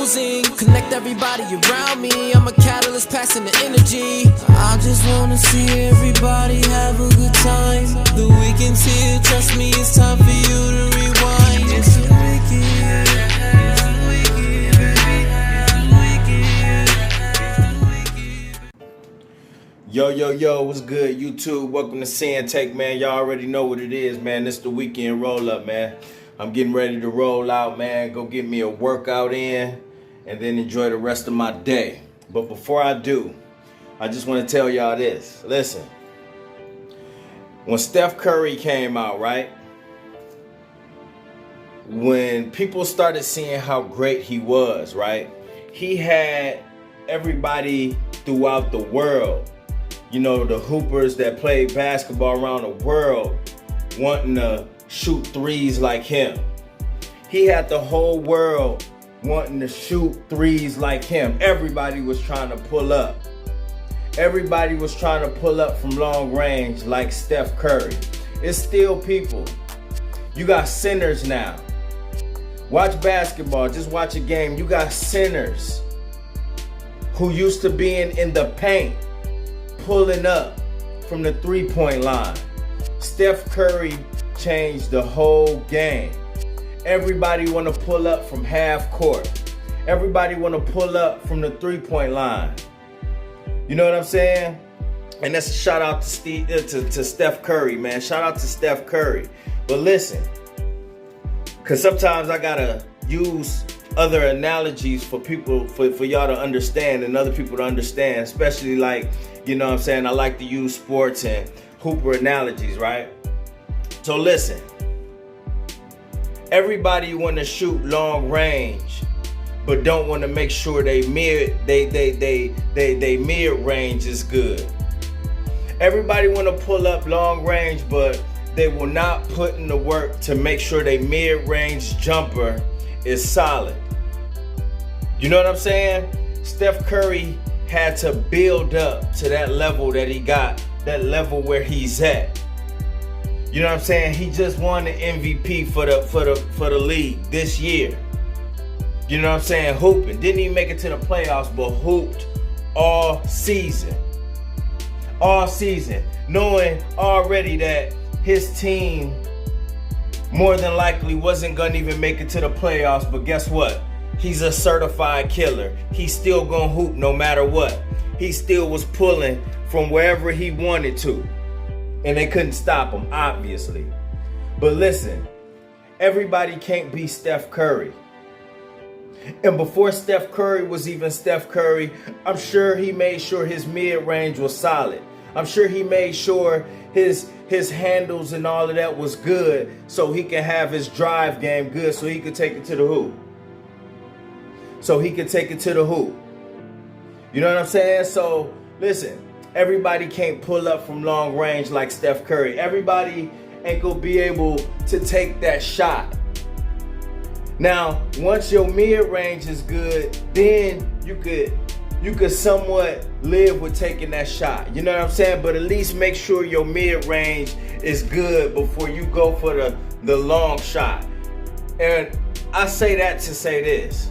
losing. Connect everybody around me, I'm a catalyst passing the energy. I just wanna see everybody have a good time. The weekend's here, trust me, it's time for you to rewind. It's the weekend, it's the weekend, baby. Yo, what's good, YouTube? Welcome to Sinn-Take, man. Y'all already know what it is, man. It's the weekend roll-up, man. I'm getting ready to roll out, man. Go get me a workout in and then enjoy the rest of my day. But before I do, I just want to tell y'all this. Listen, when Steph Curry came out, right? When people started seeing how great he was, right? He had everybody throughout the world, you know, the hoopers that played basketball around the world wanting to shoot threes like him. He had the whole world wanting to shoot threes like him. Everybody was trying to pull up. Everybody was trying to pull up from long range like Steph Curry. It's still people. You got centers now. Watch basketball, just watch a game. You got centers who used to being in the paint, pulling up from the three-point line. Steph Curry changed the whole game. Everybody want to pull up from half court. Everybody want to pull up from the three-point line. You know what I'm saying? And that's a shout out to Steph Curry, man. Shout out to Steph Curry. But listen, because sometimes I gotta use other analogies for people, for y'all to understand and other people to understand, especially like, you know what I'm saying, I like to use sports and hooper analogies, right? So listen, everybody want to shoot long range, but don't want to make sure they mid range is good. Everybody want to pull up long range, but they will not put in the work to make sure they mid range jumper is solid. You know what I'm saying? Steph Curry had to build up to that level that he got, that level where he's at. You know what I'm saying? He just won the MVP for the league this year. You know what I'm saying? Hooping. Didn't even make it to the playoffs, but hooped all season. All season. Knowing already that his team more than likely wasn't going to even make it to the playoffs, but guess what? He's a certified killer. He's still going to hoop no matter what. He still was pulling from wherever he wanted to. And they couldn't stop him, obviously. But listen, everybody can't be Steph Curry. And before Steph Curry was even Steph Curry, I'm sure he made sure his mid-range was solid. I'm sure he made sure his handles and all of that was good so he can have his drive game good so he could take it to the hoop. You know what I'm saying? So, listen. Everybody can't pull up from long range like Steph Curry. Everybody ain't gonna be able to take that shot. Now, once your mid-range is good, then you could somewhat live with taking that shot. You know what I'm saying? But at least make sure your mid-range is good before you go for the long shot. And I say that to say this.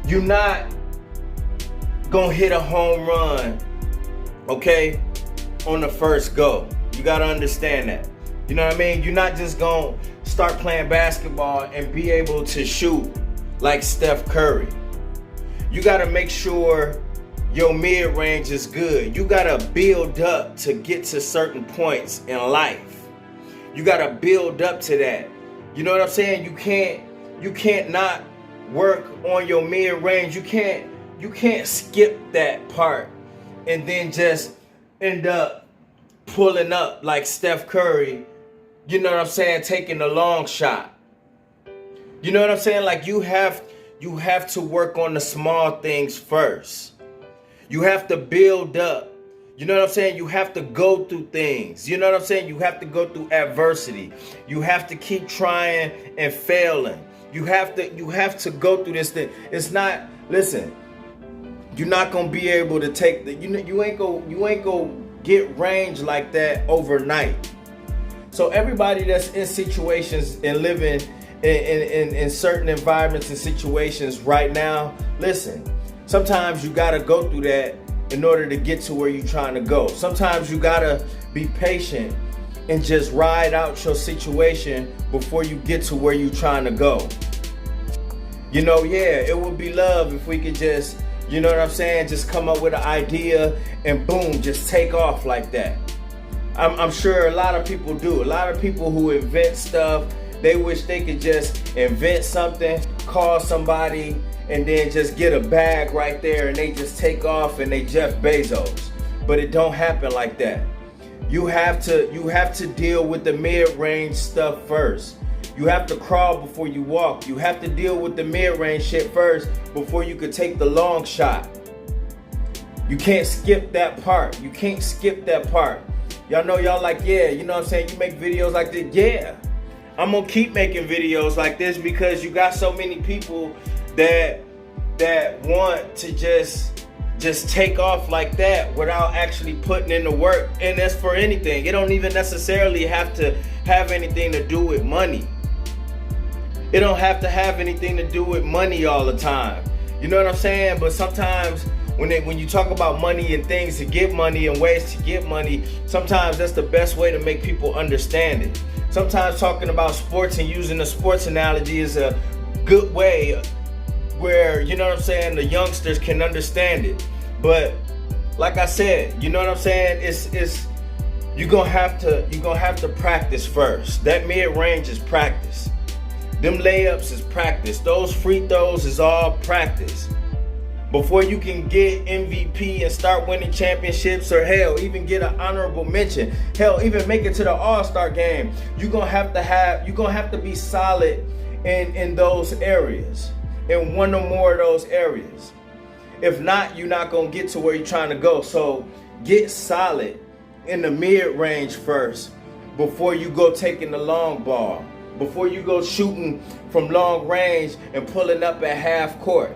You're not gonna hit a home run, okay, on the first go. You gotta understand that. You know what I mean? You're not just gonna start playing basketball and be able to shoot like Steph Curry. You gotta make sure your mid-range is good. You gotta build up to get to certain points in life. You gotta build up to that. You know what I'm saying? You can't not work on your mid-range. You can't skip that part and then just end up pulling up like Steph Curry, you know what I'm saying, taking the long shot. You know what I'm saying? Like you have to work on the small things first. You have to build up. You know what I'm saying? You have to go through things. You know what I'm saying? You have to go through adversity. You have to keep trying and failing. You have to go through this thing. It's not, listen, you're not gonna be able to take you ain't gonna get range like that overnight. So everybody that's in situations and living in certain environments and situations right now, listen, sometimes you gotta go through that in order to get to where you're trying to go. Sometimes you gotta be patient and just ride out your situation before you get to where you're trying to go. You know, yeah, it would be love if we could just, you know what I'm saying, just come up with an idea and boom, just take off like that. I'm sure a lot of people do. A lot of people who invent stuff, they wish they could just invent something, call somebody, and then just get a bag right there and they just take off and they Jeff Bezos. But it don't happen like that. You have to deal with the mid-range stuff first. You have to crawl before you walk. You have to deal with the mid-range shit first before you could take the long shot. You can't skip that part. You can't skip that part. Y'all know y'all like, yeah, you know what I'm saying? You make videos like this. Yeah, I'm gonna keep making videos like this because you got so many people that want to just take off like that without actually putting in the work. And that's for anything. It don't even necessarily have to have anything to do with money. It don't have to have anything to do with money all the time. You know what I'm saying? But sometimes when you talk about money and things to get money and ways to get money, sometimes that's the best way to make people understand it. Sometimes talking about sports and using a sports analogy is a good way where, you know what I'm saying, the youngsters can understand it. But like I said, you know what I'm saying, it's you're gonna have to practice first. That mid-range is practice. Them layups is practice. Those free throws is all practice. Before you can get MVP and start winning championships, or hell, even get an honorable mention, hell, even make it to the All-Star game, you're gonna have to be solid in those areas, in one or more of those areas. If not, you're not gonna get to where you're trying to go. So get solid in the mid-range first before you go taking the long ball, before you go shooting from long range and pulling up at half court.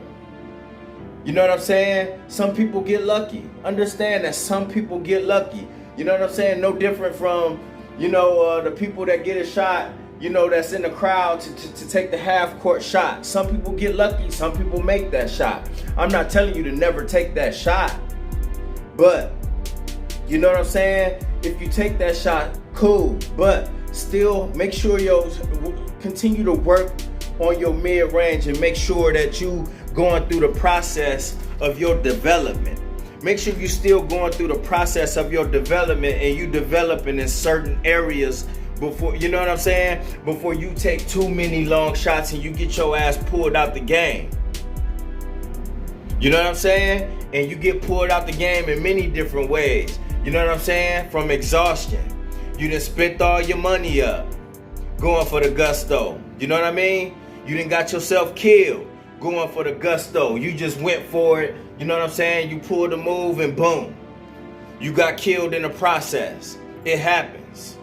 You know what I'm saying? Some people get lucky. Understand that some people get lucky. You know what I'm saying? No different from, the people that get a shot, that's in the crowd to take the half court shot. Some people get lucky. Some people make that shot. I'm not telling you to never take that shot. But, you know what I'm saying? If you take that shot, cool. But still make sure continue to work on your mid-range and make sure that you going through the process of your development. Make sure you still going through the process of your development and you developing in certain areas before, you know what I'm saying? Before you take too many long shots and you get your ass pulled out the game. You know what I'm saying? And you get pulled out the game in many different ways. You know what I'm saying? From exhaustion. You done spent all your money up going for the gusto. You know what I mean? You done got yourself killed going for the gusto. You just went for it. You know what I'm saying? You pulled the move and boom. You got killed in the process. It happens.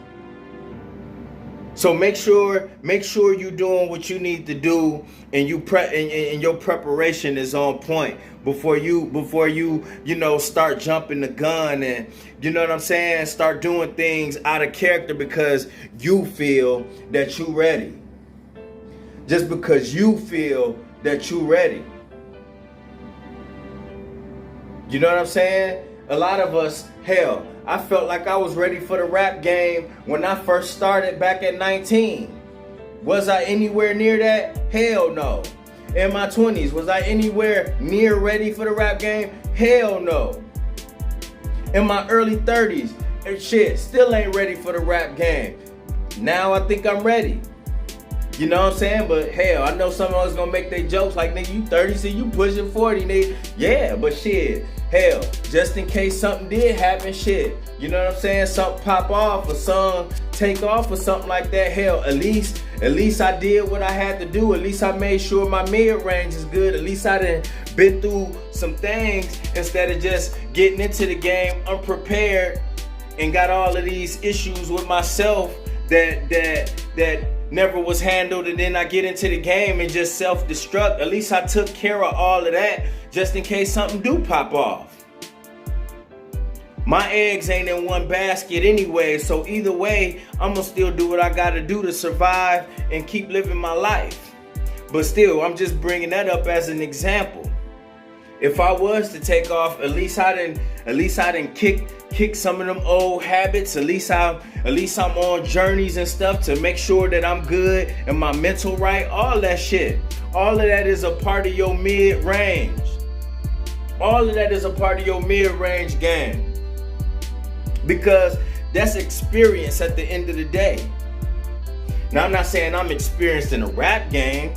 So make sure you're doing what you need to do and and your preparation is on point before you start jumping the gun and, you know what I'm saying, start doing things out of character because you feel that you ready. Just because you feel that you ready. You know what I'm saying? A lot of us, hell, I felt like I was ready for the rap game when I first started back at 19. Was I anywhere near that? Hell no. In my 20s, was I anywhere near ready for the rap game? Hell no. In my early 30s, still ain't ready for the rap game. Now I think I'm ready. You know what I'm saying? But hell, I know some of us gonna make their jokes like, nigga, you 30, see you pushing 40, nigga. Yeah, but shit, hell, just in case something did happen, shit. You know what I'm saying? Something pop off or some take off or something like that. Hell, at least I did what I had to do. At least I made sure my mid-range is good. At least I done been through some things instead of just getting into the game unprepared and got all of these issues with myself that never was handled, and then I get into the game and just self-destruct. At least I took care of all of that just in case something do pop off. My eggs ain't in one basket anyway, so either way, I'm gonna still do what I gotta do to survive and keep living my life. But still, I'm just bringing that up as an example. If I was to take off, at least I didn't kick some of them old habits. At least I'm on journeys and stuff to make sure that I'm good and my mental right. All that shit. All of that is a part of your mid-range. All of that is a part of your mid-range game. Because that's experience at the end of the day. Now, I'm not saying I'm experienced in a rap game,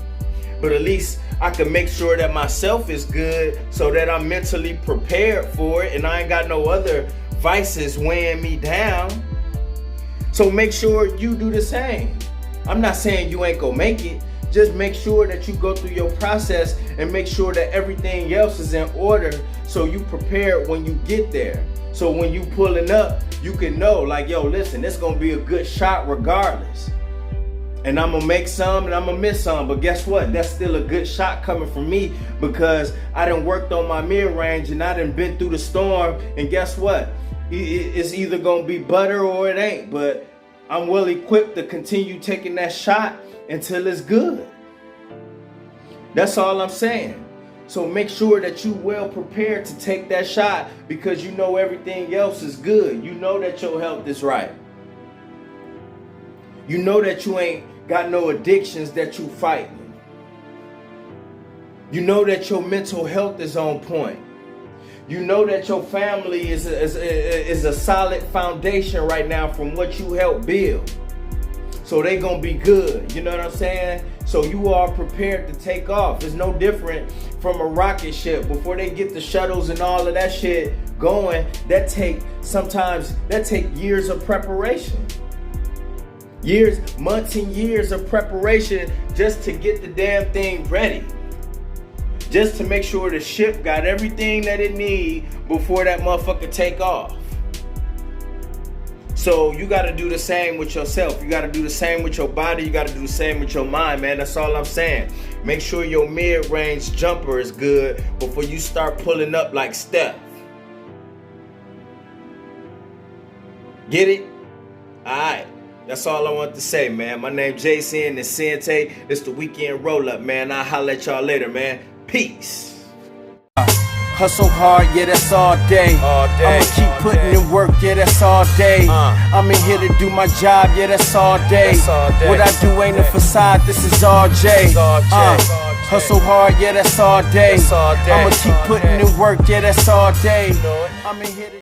but at least I can make sure that myself is good so that I'm mentally prepared for it and I ain't got no other vices weighing me down. So make sure you do the same. I'm not saying you ain't gonna make it. Just make sure that you go through your process and make sure that everything else is in order so you prepared when you get there. So when you pulling up, you can know like, yo, listen, it's gonna be a good shot regardless. And I'm gonna make some and I'm gonna miss some, but guess what? That's still a good shot coming from me because I done worked on my mid-range and I done been through the storm, and guess what? It's either gonna be butter or it ain't, but I'm well equipped to continue taking that shot until it's good. That's all I'm saying. So make sure that you well prepared to take that shot because you know everything else is good. You know that your health is right. You know that you ain't got no addictions that you fighting. You know that your mental health is on point. You know that your family is a solid foundation right now from what you helped build. So they gonna be good, you know what I'm saying? So you are prepared to take off. It's no different from a rocket ship. Before they get the shuttles and all of that shit going, that take years of preparation. Years, months and years of preparation just to get the damn thing ready. Just to make sure the ship got everything that it need before that motherfucker take off. So you gotta do the same with yourself. You gotta do the same with your body. You gotta do the same with your mind, man. That's all I'm saying. Make sure your mid-range jumper is good before you start pulling up like Steph. Get it? Alright. That's all I want to say, man. My name Jason and Sinn-Take. It's the weekend roll-up, man. I'll holler at y'all later, man. Peace. Hustle hard, yeah, that's all day. I'ma keep putting in work, yeah, that's all day. I'm in here to do my job, yeah, that's all day. What I do ain't a facade, this is all J. Hustle hard, yeah, that's all day. I'ma keep putting in work, yeah, that's all day. I'm in here to